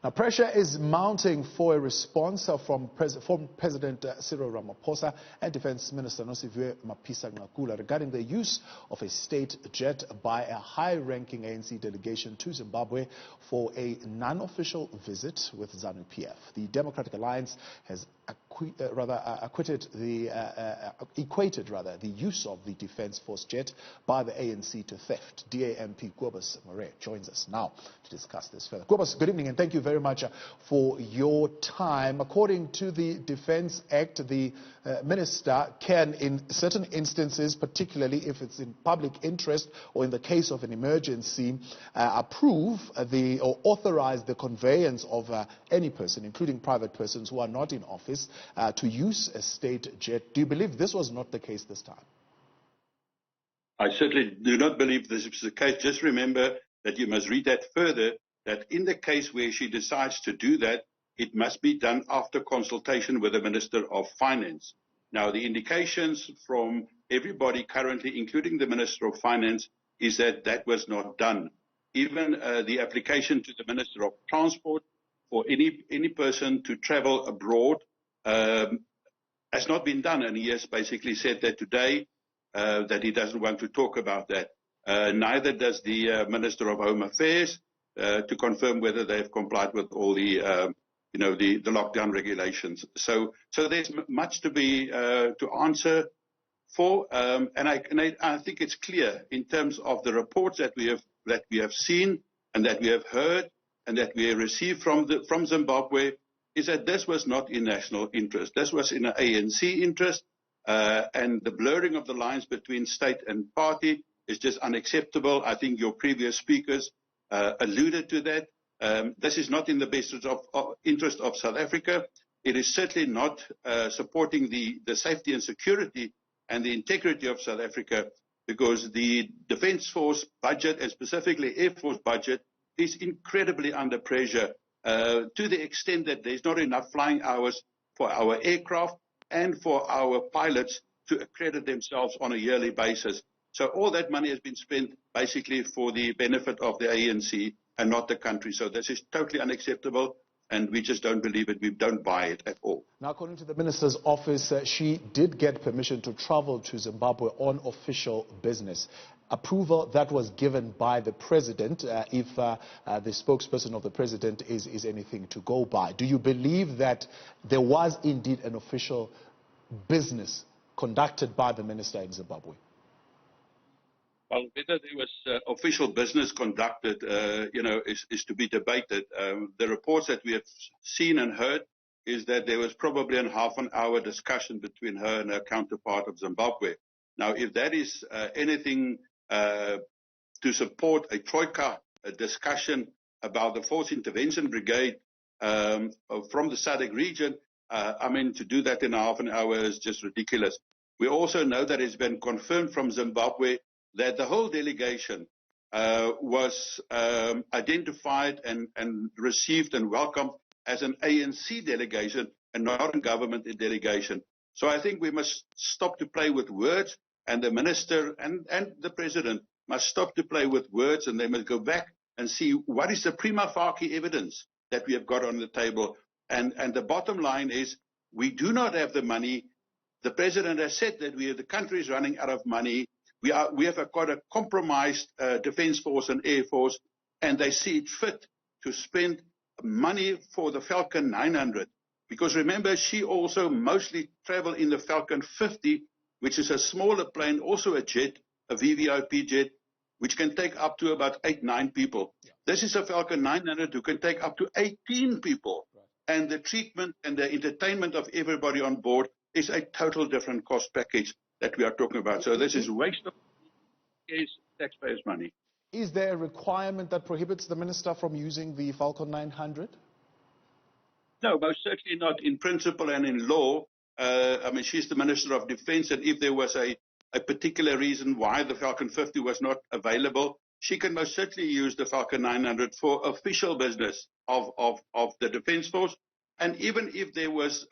Now, pressure is mounting for a response from former President Cyril Ramaphosa and Defense Minister Nosiviwe Mapisa-Nqakula regarding the use of a state jet by a high-ranking ANC delegation to Zimbabwe for a non-official visit with ZANU PF. The Democratic Alliance has equated the use of the Defence Force jet by the ANC to theft. DAMP Kobus Moret joins us now to discuss this further. Kobus, good evening and thank you very much for your time. According to the Defence Act, the minister can, in certain instances, particularly if it's in public interest or in the case of an emergency, approve or authorize the conveyance of any person, including private persons who are not in office, to use a state jet. Do you believe this was not the case this time? I certainly do not believe this is the case. Just remember that you must read that further, that in the case where she decides to do that, it must be done after consultation with the Minister of Finance. Now, the indications from everybody currently, including the Minister of Finance, is that that was not done. Even the application to the Minister of Transport for any person to travel abroad has not been done, and he has basically said that today that he doesn't want to talk about that. Neither does the Minister of Home Affairs to confirm whether they have complied with all the the lockdown regulations. So there's much to be to answer for, and I think it's clear in terms of the reports that we have seen and that we have heard and that we have received from Zimbabwe, is that this was not in national interest. This was in an ANC interest, and the blurring of the lines between state and party is just unacceptable. I think your previous speakers alluded to that. This is not in the best interest of South Africa. It is certainly not supporting the safety and security and the integrity of South Africa, because the Defence Force budget, and specifically Air Force budget, is incredibly under pressure to the extent that there's not enough flying hours for our aircraft and for our pilots to accredit themselves on a yearly basis. So all that money has been spent basically for the benefit of the ANC and not the country. So this is totally unacceptable, and we just don't believe it. We don't buy it at all. Now, according to the minister's office, she did get permission to travel to Zimbabwe on official business. Approval that was given by the president, if the spokesperson of the president is anything to go by. Do you believe that there was indeed an official business conducted by the minister in Zimbabwe? Well, whether there was official business conducted, is to be debated. The reports that we have seen and heard is that there was probably a half-an-hour discussion between her and her counterpart of Zimbabwe. Now, if that is anything to support a troika, a discussion about the Force Intervention Brigade from the SADC region, to do that in half an hour is just ridiculous. We also know that it's been confirmed from Zimbabwe that the whole delegation was identified and received and welcomed as an ANC delegation and not a government delegation. So I think we must stop to play with words, and the minister and the president must stop to play with words, and they must go back and see what is the prima facie evidence that we have got on the table. And the bottom line is we do not have the money. The president has said that the country is running out of money. We have got a compromised Defence Force and Air Force, and they see it fit to spend money for the Falcon 900. Because remember, she also mostly traveled in the Falcon 50, which is a smaller plane, also a jet, a VVIP jet, which can take up to about 8-9 people. Yeah. This is a Falcon 900 who can take up to 18 people. Right. And the treatment and the entertainment of everybody on board is a total different cost package that we are talking about. So this is waste of taxpayers' money. Is there a requirement that prohibits the minister from using the Falcon 900? No, most certainly not in principle and in law. She's the Minister of Defence, and if there was a particular reason why the Falcon 50 was not available, she can most certainly use the Falcon 900 for official business of the Defence Force. And even if there was,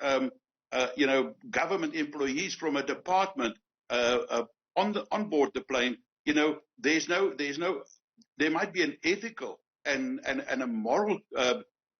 government employees from a department on board the plane, there might be an ethical and a moral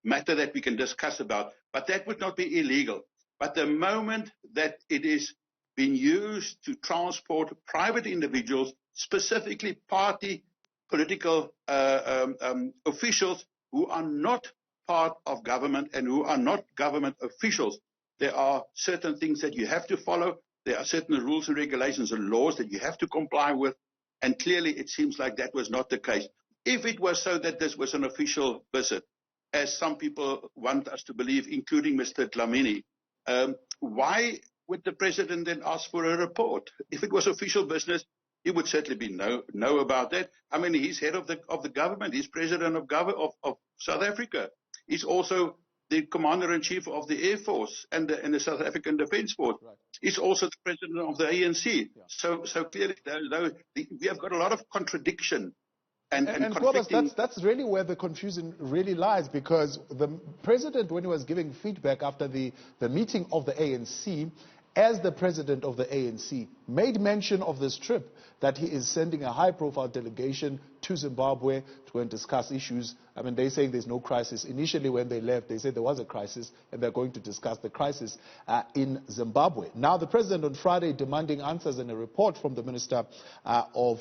matter that we can discuss about, but that would not be illegal. But the moment that it is being used to transport private individuals, specifically party political officials who are not part of government and who are not government officials, there are certain things that you have to follow. There are certain rules and regulations and laws that you have to comply with. And clearly it seems like that was not the case. If it was so that this was an official visit, as some people want us to believe, including Mr. Dlamini, why would the president then ask for a report? If it was official business, he would certainly know about that. I mean, he's head of the government. He's president of South Africa. He's also the commander-in-chief of the Air Force and the South African Defence Force. Right. He's also the president of the ANC. Yeah. So clearly, we have got a lot of contradiction. And Kobus, that's really where the confusion really lies, because the president, when he was giving feedback after the meeting of the ANC, as the president of the ANC, made mention of this trip, that he is sending a high-profile delegation to Zimbabwe to go and discuss issues. I mean, they're saying there's no crisis. Initially, when they left, they said there was a crisis, and they're going to discuss the crisis in Zimbabwe. Now, the president on Friday demanding answers and a report from the Minister of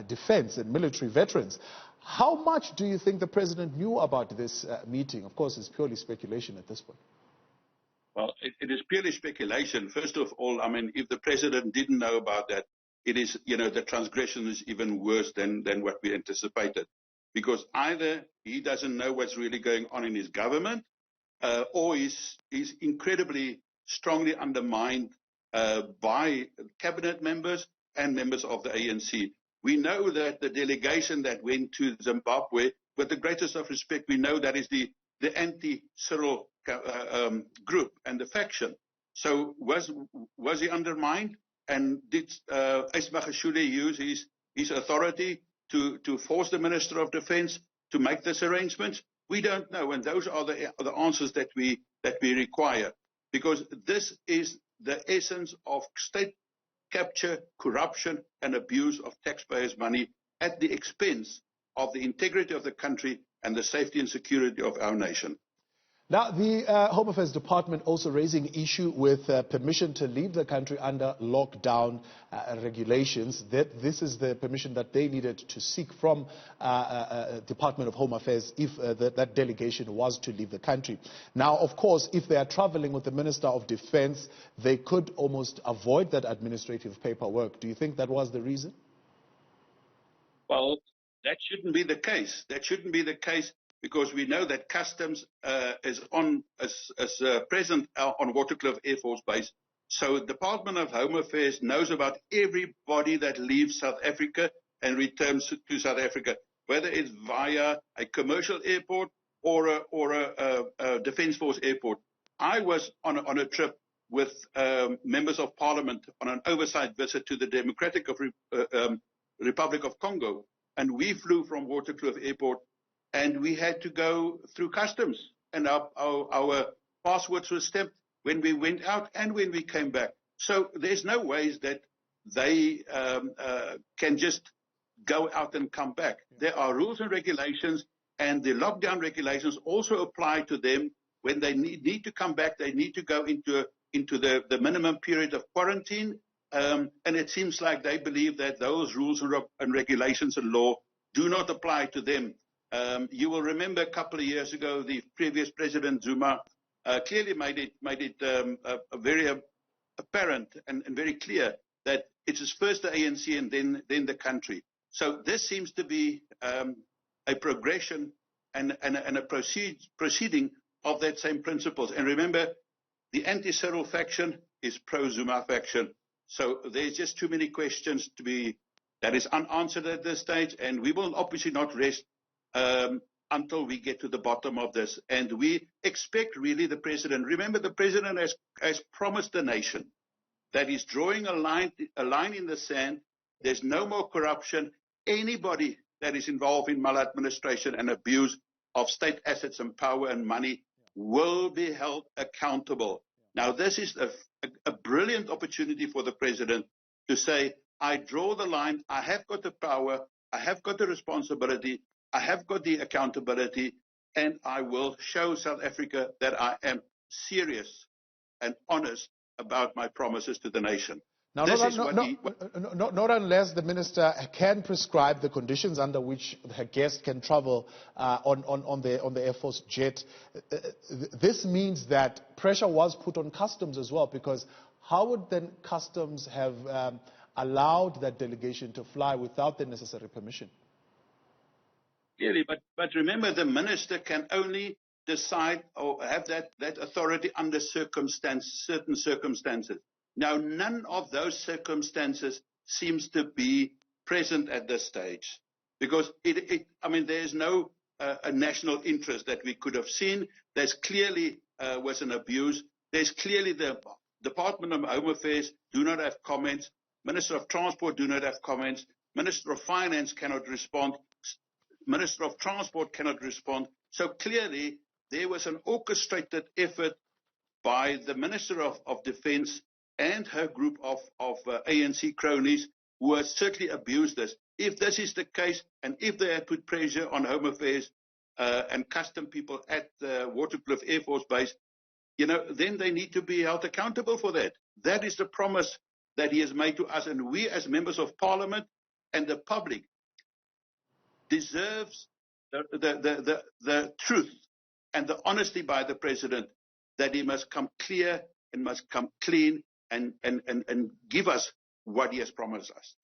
Defense and Military Veterans. How much do you think the president knew about this meeting? Of course, it's purely speculation at this point. Well, it is purely speculation. First of all, I mean, if the president didn't know about that, it is, the transgression is even worse than what we anticipated. Because either he doesn't know what's really going on in his government, or he's incredibly strongly undermined by cabinet members and members of the ANC. We know that the delegation that went to Zimbabwe, with the greatest of respect, we know that is the anti-Cyril group and the faction. So was he undermined? And did Magashule use his authority to force the Minister of Defense to make this arrangement? We don't know, and those are the answers that we require, because this is the essence of state capture, corruption, and abuse of taxpayers' money at the expense of the integrity of the country and the safety and security of our nation. Now, the Home Affairs Department also raising issue with permission to leave the country under lockdown regulations. This is the permission that they needed to seek from Department of Home Affairs if that delegation was to leave the country. Now, of course, if they are traveling with the Minister of Defense, they could almost avoid that administrative paperwork. Do you think that was the reason? Well, that shouldn't be the case. That shouldn't be the case, because we know that customs is present on Waterkloof Air Force Base. So the Department of Home Affairs knows about everybody that leaves South Africa and returns to South Africa, whether it's via a commercial airport or a Defence Force airport. I was on a trip with members of Parliament on an oversight visit to the Democratic Republic of Congo, and we flew from Waterkloof Airport, and we had to go through customs, and our passports were stamped when we went out and when we came back. So there's no ways that they can just go out and come back. There are rules and regulations, and the lockdown regulations also apply to them. When they need to come back, they need to go into the minimum period of quarantine. And it seems like they believe that those rules and regulations and law do not apply to them. You will remember a couple of years ago, the previous President Zuma clearly made it very apparent and very clear that it is first the ANC and then the country. So this seems to be a progression and a proceeding of that same principles. And remember, the anti-Cyril faction is pro-Zuma faction. So there's just too many questions that is unanswered at this stage, and we will obviously not rest until we get to the bottom of this. And we expect really the president, remember the president has promised the nation that he's drawing a line in the sand. There's no more corruption. Anybody that is involved in maladministration and abuse of state assets and power and money will be held accountable. Now, this is a brilliant opportunity for the president to say, I draw the line, I have got the power, I have got the responsibility, I have got the accountability. and I will show South Africa that I am serious and honest about my promises to the nation. Now, not unless the minister can prescribe the conditions under which her guest can travel on the Air Force jet. This means that pressure was put on customs as well, because how would then customs have allowed that delegation to fly without the necessary permission? Clearly, but remember, the minister can only decide or have that authority under certain circumstances. Now, none of those circumstances seems to be present at this stage, because there's no a national interest that we could have seen. There's clearly was an abuse. There's clearly the Department of Home Affairs do not have comments. Minister of Transport do not have comments. Minister of Finance cannot respond. Minister of Transport cannot respond. So clearly there was an orchestrated effort by the Minister of Defense and her group of ANC cronies who have certainly abused this. If this is the case, and if they had put pressure on Home Affairs and custom people at Waterkloof Air Force Base, then they need to be held accountable for that. That is the promise that he has made to us, and we as members of Parliament and the public deserves the truth and the honesty by the President, that he must come clear and must come clean and give us what he has promised us.